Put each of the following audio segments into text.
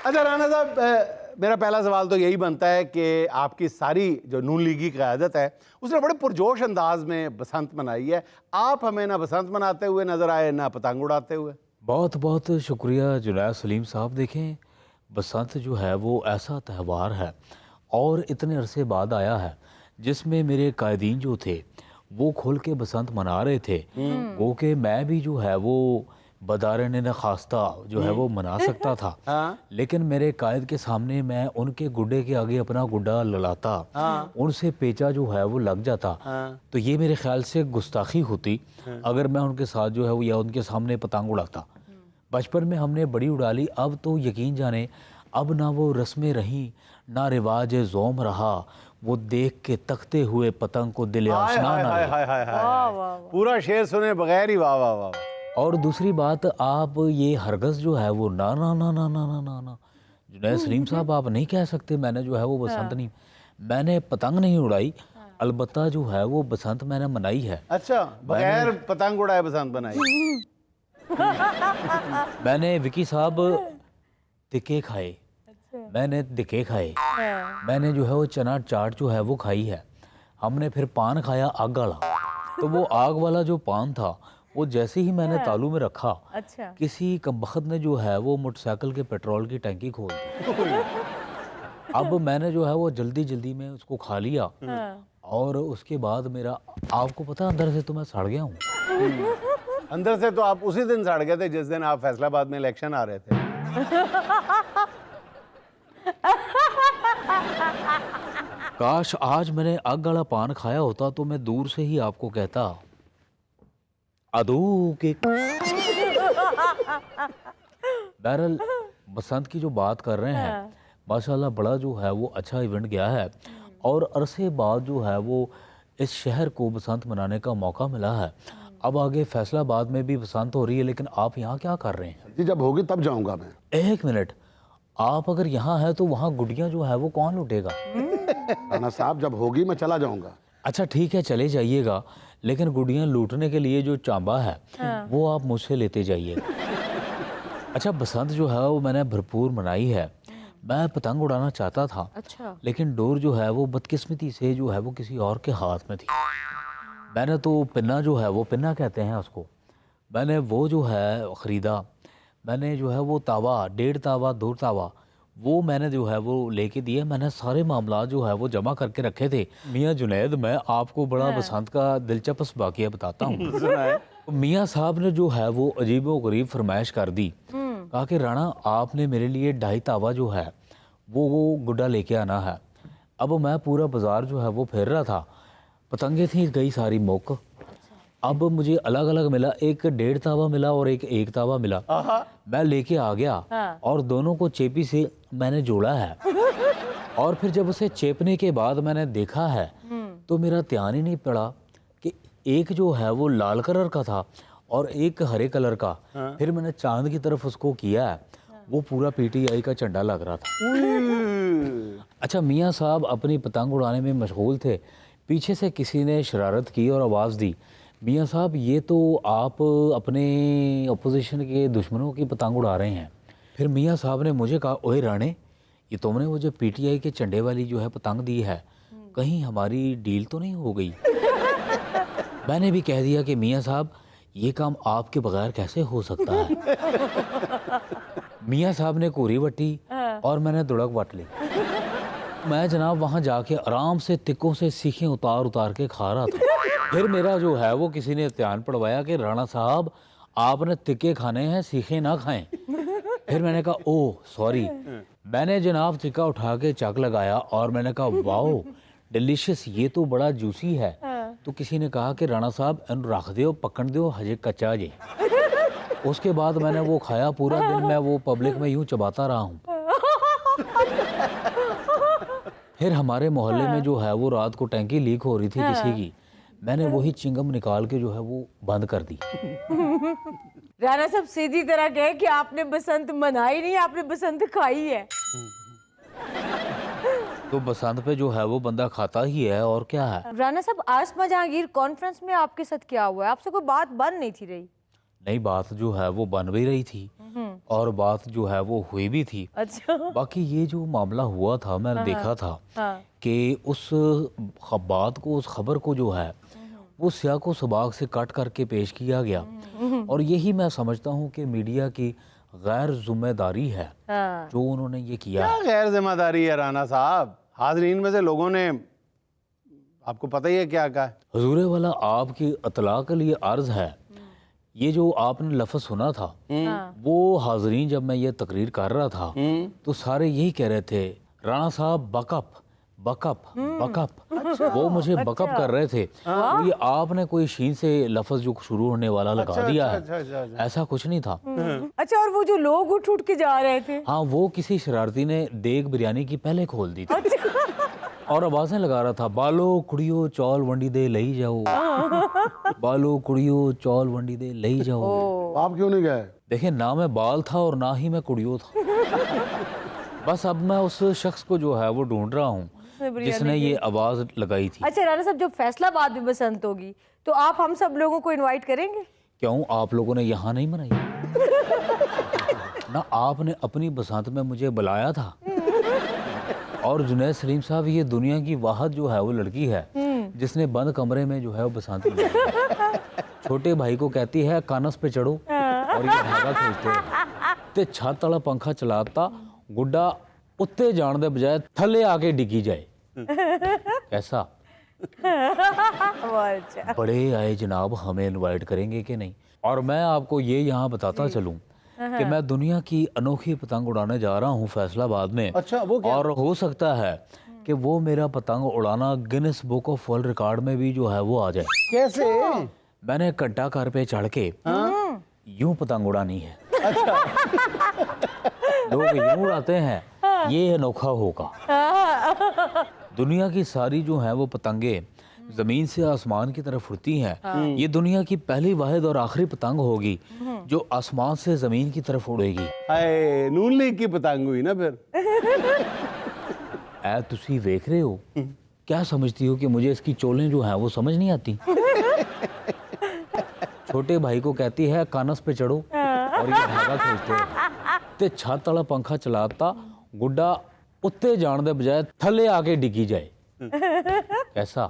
अच्छा राना साहब, मेरा पहला सवाल तो यही बनता है कि आपकी सारी जो नून लीगी क़यादत है उसने बड़े पुरजोश अंदाज में बसंत मनाई है। आप हमें ना बसंत मनाते हुए नजर आए ना पतंग उड़ाते हुए। बहुत बहुत शुक्रिया जुनैद सलीम साहब। देखें, बसंत जो है वो ऐसा त्यौहार है और इतने अरसे बाद आया है जिसमें मेरे कायदीन जो थे वो खुल के बसंत मना रहे थे। गो के मैं भी जो है वो बदारन न खास्ता जो है वो मना सकता था। हाँ। लेकिन मेरे कायद के सामने मैं उनके गुड्डे के आगे अपना गुड्डा ललाता, उनसे पेचा जो है वो लग जाता। तो ये मेरे ख्याल से गुस्ताखी होती अगर मैं उनके साथ जो है वो या उनके सामने पतंग उड़ाता। बचपन में हमने बड़ी उड़ा ली, अब तो यकीन जाने अब ना वो रस्में रहीं ना रिवाज ज़ोम रहा, वो देख के तकते हुए पतंग को दिल आशना ना रहे। पूरा शेर सुने बगैर ही वाह वाह वाह। और दूसरी बात, आप ये हरगज़ जो है वो ना ना ना ना ना ना ना ना जुनैद सलीम साहब आप नहीं कह सकते मैंने जो है वो बसंत नहीं, मैंने पतंग नहीं उड़ाई, अलबत्ता जो है वो बसंत मैंने मनाई है। अच्छा, बगैर पतंग उड़ाए बसंत बनाई। मैंने विकी साहब टिक्के खाए, मैंने दिके खाए, मैंने जो है वो चना चाट जो है वो खाई है। हमने फिर पान खाया आग वाला, तो वो आग वाला जो पान था वो जैसे ही मैंने तालू में रखा, किसी कमबख्त ने जो है वो मोटरसाइकिल के पेट्रोल की टंकी खोल दी। अब मैंने जो है वो जल्दी जल्दी में उसको खा लिया और उसके बाद मेरा, आपको पता अंदर से तो मैं सड़ गया हूँ। अंदर से तो आप उसी दिन सड़ गए थे जिस दिन आप फैसलाबाद में इलेक्शन आ रहे थे। काश आज मैंने आग वाला पान खाया होता तो मैं दूर से ही आपको कहता अदू के। बहरहाल बसंत की जो बात कर रहे हैं, माशाल्लाह बड़ा जो है वो अच्छा इवेंट गया है और अरसे बाद जो है वो इस शहर को बसंत मनाने का मौका मिला है। अब आगे फैसलाबाद में भी बसंत हो रही है, लेकिन आप यहाँ क्या कर रहे हैं? जी जब होगी तब जाऊंगा मैं। एक मिनट, आप अगर यहाँ है तो वहाँ गुड़ियाँ जो है वो कौन लुटेगा? राना साहब जब होगी मैं चला जाऊंगा। अच्छा ठीक है, चले जाइएगा, लेकिन गुड़ियाँ लूटने के लिए जो चांबा है वो आप मुझसे लेते जाइए। अच्छा, बसंत जो है वो मैंने भरपूर मनाई है। मैं पतंग उड़ाना चाहता था, लेकिन डोर जो है वो बदकिस्मती से जो है वो किसी और के हाथ में थी। मैंने तो पिन्ना जो है वो, पिन्ना कहते हैं उसको, मैंने वो जो है ख़रीदा। मैंने जो है वो तावा, 1.5 तावा 2 तावा वो मैंने जो है वो लेके दिए। मैंने सारे मामला जो है वो जमा करके रखे थे। मियाँ जुनैद, मैं आपको बड़ा बसंत का दिलचस्प वाक़या बताता हूँ। मियाँ साहब ने जो है वो अजीबो गरीब फरमाइश कर दी, कहा कि राणा आपने मेरे लिए 2.5 तावा जो है वो गुड्डा लेके आना है। अब मैं पूरा बाजार जो है वो फिर रहा था, पतंगे थी गई सारी मुक। अब मुझे अलग अलग मिला, एक 1.5 तावा मिला और एक 1 तावा मिला। मैं लेके आ गया और दोनों को चेपी से मैंने जोड़ा है। और फिर जब उसे चेपने के बाद मैंने देखा है तो मेरा ध्यान ही नहीं पड़ा कि एक जो है वो लाल कलर का था और एक हरे कलर का। फिर मैंने चांद की तरफ उसको किया है, वो पूरा पीटीआई का झंडा लग रहा था। अच्छा, मियाँ साहब अपनी पतंग उड़ाने में मशगूल थे, पीछे से किसी ने शरारत की और आवाज़ दी, मियाँ साहब ये तो आप अपने अपोजिशन के दुश्मनों की पतंग उड़ा रहे हैं। फिर मियाँ साहब ने मुझे कहा, ओए राणे, ये तुमने वो जो पीटीआई के झंडे वाली जो है पतंग दी है, कहीं हमारी डील तो नहीं हो गई? मैंने भी कह दिया कि मियाँ साहब ये काम आपके बगैर कैसे हो सकता है। मियाँ साहब ने कोरी वटी और मैंने दुड़क वट ली। मैं जनाब वहाँ जाके आराम से तिक्कों से सीखें उतार उतार के खा रहा था। फिर मेरा जो है वो किसी ने ध्यान पड़वाया कि राणा साहब आपने तिक्के खाने हैं, सीखे ना खाएं। फिर मैंने कहा ओह सॉरी। मैंने जनाब तिक्का उठा के चक लगाया और मैंने कहा वाओ डिलीशियस, ये तो बड़ा जूसी है। तो किसी ने कहा कि राणा साहब इन रख दो, पकड़ दो, हजे कच्चा जे। उसके बाद मैंने वो खाया, पूरा दिन मैं वो पब्लिक में यूं चबाता रहा हूँ। फिर हमारे मोहल्ले में जो है वो रात को टैंकी लीक हो रही थी किसी की, मैंने वही चिंगम निकाल के जो है वो बंद कर दी। राणा साहब सीधी तरह कहे कि आपने बसंत मनाई नहीं, आपने बसंत खाई है। तो बसंत पे जो है वो बंदा खाता ही है, और क्या है। राणा साहब, आसमा जहांगीर कॉन्फ्रेंस में आपके साथ क्या हुआ है? आपसे कोई बात बन नहीं थी रही? नहीं, बात जो है वो बन भी रही थी और बात जो है वो हुई भी थी। अच्छा। बाकी ये जो मामला हुआ था, मैंने देखा था हाँ। कि उस बात को, उस खबर को जो है वो सियाक व सबाक से काट करके पेश किया गया। और यही मैं समझता हूँ कि मीडिया की गैर जिम्मेदारी है हाँ। जो उन्होंने ये किया। क्या गैर जिम्मेदारी है राना साहब? हाजरीन में से लोगों ने आपको पता ही है क्या कहा है। हुजूरे वाला, आपकी इतला के लिए अर्ज है, ये जो आपने लफ्ज़ सुना था वो हाजरीन जब मैं ये तकरीर कर रहा था तो सारे यही कह रहे थे, राणा साहब बकअप बकअप बकअप। वो मुझे बकअप कर रहे थे। और ये आपने कोई शीन से लफ्ज़ जो शुरू होने वाला लगा दिया है। अच्छा। ऐसा कुछ नहीं था। अच्छा, और वो जो लोग उठ उठ के जा रहे थे? हाँ, वो किसी शरारती ने देग बिरयानी की पहले खोल दी थी और आवाजें लगा रहा था, बालो कुड़ियो चौल वंडी दे लई जाओ, बालो कुड़ियो चौल वंडी दे लई जाओ। आप क्यों नहीं गए? देखिए, ना मैं बाल था और ना ही मैं कुड़ियो था। बस अब मैं उस शख्स को जो है वो ढूंढ रहा हूँ जिसने ये आवाज लगाई थी। अच्छा राणा साहब, जब फैसलाबाद में बसंत होगी तो आप हम सब लोगों को इनवाइट करेंगे? क्यों, आप लोगों ने यहाँ नहीं मनाई? ना आपने अपनी बसंत में मुझे बुलाया था। और जुनैद सलीम साहब, ये दुनिया की वाहद जो है वो लड़की है जिसने बंद कमरे में जो है वो बसंत मनाई। छोटे भाई को कहती है कानस पे चढ़ो और ये धागा खींचते ते छत वाला पंखा चलाता गुड्डा उत्ते जान दे बजाय थले आके डिगी जाए। कैसा? अच्छा। बड़े आए जनाब, हमें इनवाइट करेंगे कि नहीं? और मैं आपको ये यहाँ बताता चलूं कि मैं दुनिया की अनोखी पतंग उड़ाने जा रहा हूँ फैसलाबाद में। अच्छा, वो क्या? और हो सकता है कि वो मेरा पतंग उड़ाना Guinness book of world record में भी जो है वो आ जाए। कैसे? मैंने कट्टा कार पे चढ़ के यूं पतंग उड़ानी है। लोग यूं उड़ाते हैं, ये अनोखा होगा। दुनिया की सारी जो है वो पतंगे जमीन से आसमान की तरफ उड़ती हैं। ये दुनिया की पहली वाहिद और आखिरी पतंग होगी जो आसमान से जमीन की तरफ उड़ेगी। हाय, नून लीग की पतंग हुई ना फिर। ऐ तुसी देख रहे हो, क्या समझती हो कि मुझे इसकी चोलें जो हैं वो समझ नहीं आती? छोटे भाई को कहती है कानस पे चढ़ो और ये धागा खींचते ते छत वाला पंखा चलाता गुड्डा उत्ते जान दे बजाय थले आके डिगी जाए। कैसा?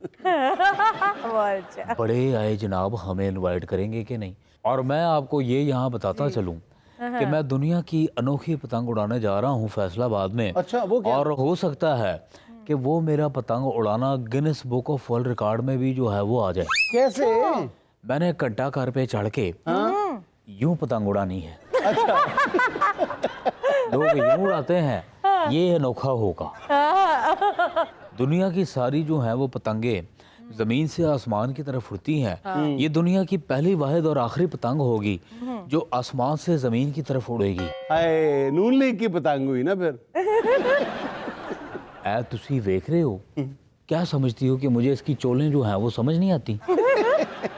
अच्छा। बड़े आए जनाब, हमें इनवाइट करेंगे कि नहीं? और मैं आपको ये यहाँ बताता चलूं कि मैं दुनिया की अनोखी पतंग उड़ाने जा रहा हूँ फैसलाबाद में। अच्छा, वो क्या? और हो सकता है कि वो मेरा पतंग उड़ाना Guinness book of world record में भी जो है वो आ जाए। कैसे? मैंने कट्टा कार पे चढ़ के यूं पतंग उड़ानी है। लोग यूं उड़ाते हैं, ये अनोखा होगा। दुनिया की सारी जो है वो पतंगे जमीन से आसमान की तरफ उड़ती हैं। ये दुनिया की पहली वाहिद और आखिरी पतंग होगी जो आसमान से जमीन की तरफ उड़ेगी। हाय, नून लीग की पतंग हुई ना फिर। ऐ तुसी देख रहे हो, क्या समझती हो कि मुझे इसकी चोलें जो हैं वो समझ नहीं आती?